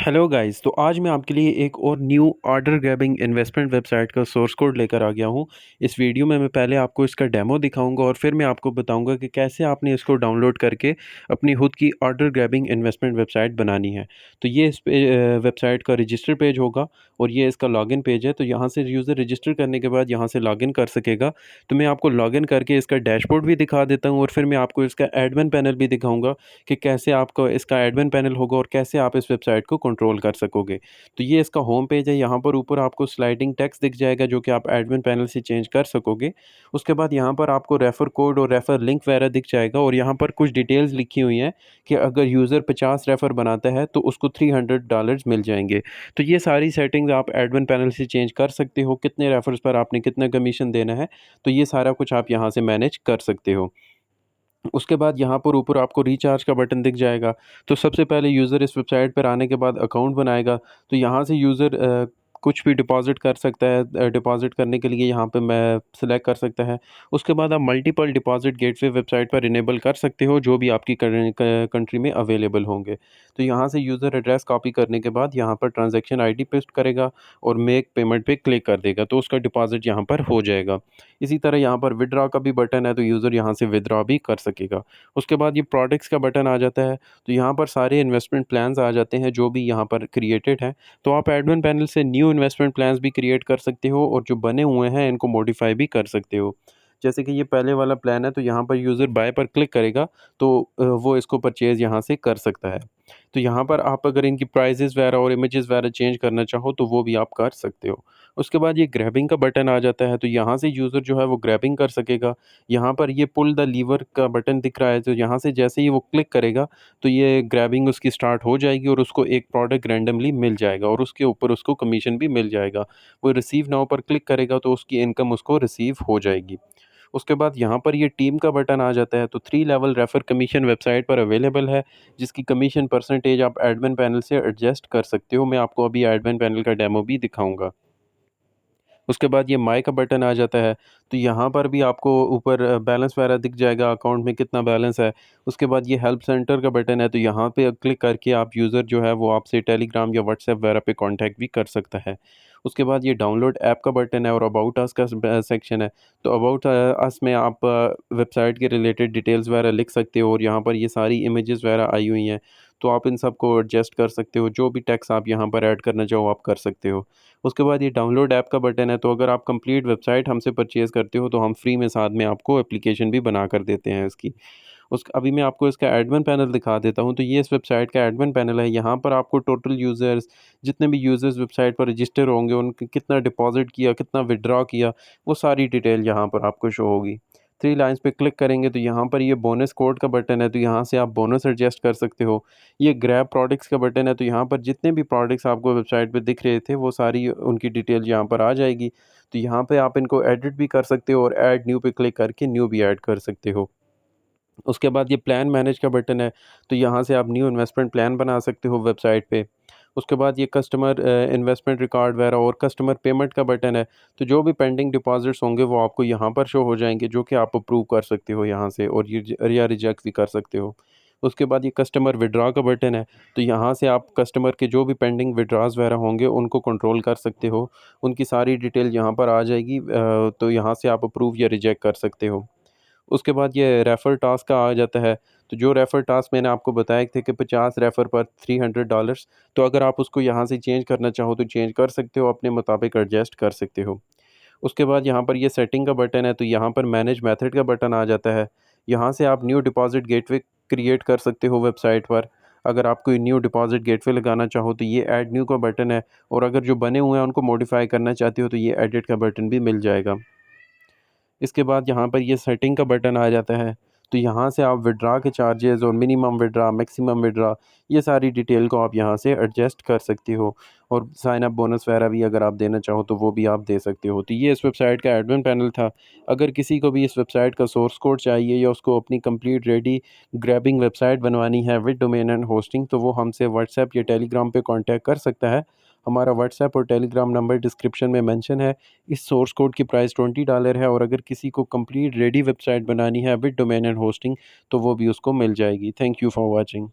Hello guys. तो आज मैं आपके लिए एक और new order grabbing investment website का सोर्स कोड लेकर आ गया हूँ। इस वीडियो में मैं पहले आपको इसका डेमो दिखाऊंगा और फिर मैं आपको बताऊंगा कि कैसे आपने इसको डाउनलोड करके अपनी खुद की ऑर्डर ग्रैबिंग इन्वेस्टमेंट वेबसाइट बनानी है। तो ये इस वेबसाइट का रजिस्टर पेज होगा और ये इसका लॉगिन पेज है। तो यहाँ से यूज़र रजिस्टर करने के बाद यहाँ से लॉगिन कर सकेगा। तो मैं आपको लॉगिन करके इसका डैशबोर्ड भी दिखा देता हूँ और फिर मैं आपको इसका एडमिन पैनल भी दिखाऊंगा कि कैसे आपको इसका एडमिन पैनल होगा और कैसे आप इस वेबसाइट को कंट्रोल कर सकोगे। तो ये इसका होम पेज है। यहाँ पर ऊपर आपको स्लाइडिंग टेक्स्ट दिख जाएगा जो कि आप एडमिन पैनल से चेंज कर सकोगे। उसके बाद यहाँ पर आपको रेफ़र कोड और रेफ़र लिंक वगैरह दिख जाएगा और यहाँ पर कुछ डिटेल्स लिखी हुई हैं कि अगर यूज़र 50 रेफ़र बनाता है तो उसको $300 मिल जाएंगे। तो ये सारी सेटिंग्स आप एडमिन पैनल से चेंज कर सकते हो, कितने रेफ़र्स पर आपने कितना कमीशन देना है। तो ये सारा कुछ आप यहाँ से मैनेज कर सकते हो। उसके बाद यहाँ पर ऊपर आपको रिचार्ज का बटन दिख जाएगा। तो सबसे पहले यूज़र इस वेबसाइट पर आने के बाद अकाउंट बनाएगा। तो यहाँ से यूज़र कुछ भी डिपॉज़िट कर सकता है। डिपॉज़िट करने के लिए यहाँ पे मैं सिलेक्ट कर सकता है। उसके बाद आप मल्टीपल डिपॉज़िट गेटवे वेबसाइट पर इनेबल कर सकते हो जो भी आपकी कंट्री में अवेलेबल होंगे। तो यहाँ से यूज़र एड्रेस कॉपी करने के बाद यहाँ पर ट्रांज़ैक्शन आईडी पेस्ट करेगा और मेक पेमेंट पे क्लिक कर देगा तो उसका डिपॉज़िट यहाँ पर हो जाएगा। इसी तरह यहाँ पर विथड्रॉ का भी बटन है तो यूज़र यहाँ से विथड्रॉ भी कर सकेगा। उसके बाद ये प्रोडक्ट्स का बटन आ जाता है। तो यहाँ पर सारे इन्वेस्टमेंट प्लान्स आ जाते हैं जो भी यहाँ पर क्रिएटेड हैं। तो आप एडमिन पैनल से न्यू इन्वेस्टमेंट प्लान्स भी क्रिएट कर सकते हो और जो बने हुए हैं इनको मॉडिफाई भी कर सकते हो। जैसे कि ये पहले वाला प्लान है तो यहाँ पर यूज़र बाय पर क्लिक करेगा तो वो इसको परचेज़ यहाँ से कर सकता है। तो यहाँ पर आप अगर इनकी प्राइसेज़ वगैरह और इमेजेस वगैरह चेंज करना चाहो तो वो भी आप कर सकते हो। उसके बाद ये ग्रैबिंग का बटन आ जाता है तो यहाँ से यूज़र जो है वो ग्रैबिंग कर सकेगा। यहाँ पर ये पुल द लीवर का बटन दिख रहा है तो यहाँ से जैसे ही वो क्लिक करेगा तो ये ग्रैबिंग उसकी स्टार्ट हो जाएगी और उसको एक प्रोडक्ट रैंडमली मिल जाएगा और उसके ऊपर उसको कमीशन भी मिल जाएगा। वो रिसीव नाउ पर क्लिक करेगा तो उसकी इनकम उसको रिसीव हो जाएगी। उसके बाद यहाँ पर ये टीम का बटन आ जाता है तो 3 लेवल रेफर कमीशन वेबसाइट पर अवेलेबल है जिसकी कमीशन परसेंटेज आप एडमिन पैनल से एडजस्ट कर सकते हो। मैं आपको अभी एडमिन पैनल का डेमो भी दिखाऊँगा। उसके बाद ये माई का बटन आ जाता है, तो यहाँ पर भी आपको ऊपर बैलेंस वगैरह दिख जाएगा, अकाउंट में कितना बैलेंस है। उसके बाद ये हेल्प सेंटर का बटन है, तो यहाँ पे क्लिक करके आप यूज़र जो है वो आपसे टेलीग्राम या व्हाट्सएप वगैरह पे कॉन्टैक्ट भी कर सकता है। उसके बाद ये डाउनलोड ऐप का बटन है और अबाउट अस का सेक्शन है। तो अबाउट अस में आप वेबसाइट के रिलेटेड डिटेल्स वगैरह लिख सकते हो और यहाँ पर ये सारी इमेजेस वगैरह आई हुई हैं, तो आप इन सबको एडजस्ट कर सकते हो। जो भी टेक्स्ट आप यहाँ पर ऐड करना चाहो, आप कर सकते हो। उसके बाद ये डाउनलोड ऐप का बटन है, तो अगर आप कंप्लीट वेबसाइट हमसे परचेज़ करते हो, तो हम फ्री में साथ में आपको एप्लीकेशन भी बना कर देते हैं इसकी। उस अभी मैं आपको इसका एडमिन पैनल दिखा देता हूँ, तो ये इस वेबसाइट का एडमिन पैनल है। यहाँ पर आपको टोटल यूज़र्स, जितने भी यूज़र्स वेबसाइट पर रजिस्टर होंगे, उनके कितना डिपॉज़िट किया, कितना विथड्रॉ किया, वो सारी डिटेल यहाँ पर आपको शो होगी। 3 लाइन्स पे क्लिक करेंगे, तो यहाँ पर ये बोनस कोड का बटन है, तो यहाँ से आप बोनस एडजस्ट कर सकते हो। ये ग्रैब प्रोडक्ट्स का बटन है, तो यहाँ पर जितने भी प्रोडक्ट्स आपको वेबसाइट पे दिख रहे थे, वो सारी उनकी डिटेल यहाँ पर आ जाएगी। तो यहाँ पे आप इनको एडिट भी कर सकते हो और ऐड न्यू पे क्लिक करके न्यू भी ऐड कर सकते हो। उसके बाद ये प्लान मैनेज का बटन है, तो यहाँ से आप न्यू इन्वेस्टमेंट प्लान बना सकते हो वेबसाइट पे। उसके बाद ये कस्टमर इन्वेस्टमेंट रिकॉर्ड वगैरह और कस्टमर पेमेंट का बटन है, तो जो भी पेंडिंग डिपॉज़िट्स होंगे वो आपको यहाँ पर शो हो जाएँगे, जो कि आप अप्रूव कर सकते हो यहाँ से और ये या रिजेक्ट भी कर सकते हो। उसके बाद ये कस्टमर विथड्रॉ का बटन है, तो यहाँ से आप कस्टमर के जो भी पेंडिंग विथड्रॉज़ वगैरह होंगे उनको कंट्रोल कर सकते हो। उनकी सारी डिटेल यहाँ पर आ जाएगी, तो यहाँ से आप अप्रूव या रिजेक्ट कर सकते हो। उसके बाद ये रेफ़र टास्क का आ जाता है, तो जो रेफ़र टास्क मैंने आपको बताए थे कि 50 रेफ़र पर $300, तो अगर आप उसको यहाँ से चेंज करना चाहो तो चेंज कर सकते हो, अपने मुताबिक एडजस्ट कर सकते हो। उसके बाद यहाँ पर ये सेटिंग का बटन है, तो यहाँ पर मैनेज मेथड का बटन आ जाता है। यहाँ से आप न्यू डिपॉज़िट गेटवे क्रिएट कर सकते हो वेबसाइट पर। अगर आप कोई न्यू डिपॉज़िट गेटवे लगाना चाहो तो ये ऐड न्यू का बटन है और अगर जो बने हुए हैं उनको मॉडिफ़ाई करना चाहते हो तो ये एडिट का बटन भी मिल जाएगा। इसके बाद यहाँ पर ये सेटिंग का बटन आ जाता है, तो यहाँ से आप विथड्रॉ के चार्जेज़ और मिनिमम विथड्रॉ, मैक्सिमम विथड्रॉ, ये सारी डिटेल को आप यहाँ से एडजस्ट कर सकते हो और साइन अप बोनस वगैरह भी अगर आप देना चाहो तो वो भी आप दे सकते हो। तो ये इस वेबसाइट का एडमिन पैनल था। अगर किसी को भी इस वेबसाइट का सोर्स कोड चाहिए या उसको अपनी कंप्लीट रेडी ग्रैबिंग वेबसाइट बनवानी है विद डोमेन एंड होस्टिंग, तो वो हमसे व्हाट्सएप या टेलीग्राम पे कॉन्टैक्ट कर सकता है। हमारा व्हाट्सएप और टेलीग्राम नंबर डिस्क्रिप्शन में मेंशन है। इस सोर्स कोड की प्राइस $20 है और अगर किसी को कंप्लीट रेडी वेबसाइट बनानी है विद डोमेन एंड होस्टिंग, तो वो भी उसको मिल जाएगी। Thank you for watching.